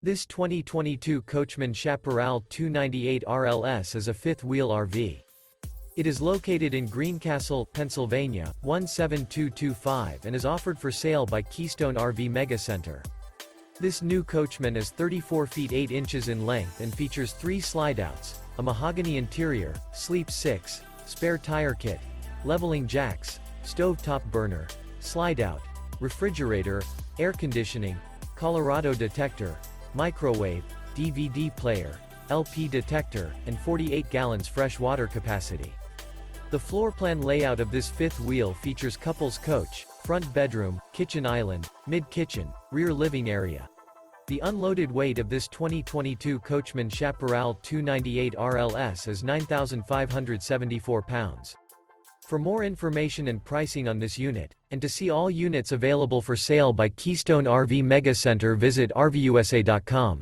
This 2022 Coachmen Chaparral 298 RLS is a fifth-wheel RV. It is located in Greencastle, Pennsylvania, 17225 and is offered for sale by Keystone RV MEGA Center. This new Coachmen is 34 feet 8 inches in length and features 3 slideouts, a mahogany interior, sleep 6, spare tire kit, leveling jacks, stovetop burner, slideout, refrigerator, air conditioning, Colorado Detector, microwave, DVD player, LP detector, and 48 gallons fresh water capacity. The floor plan layout of this fifth wheel features couples coach, front bedroom, kitchen island, mid-kitchen, rear living area. The unloaded weight of this 2022 Coachmen Chaparral 298 RLS is 9,574 pounds. For more information and pricing on this unit, and to see all units available for sale by Keystone RV MEGA Center, visit RVUSA.com.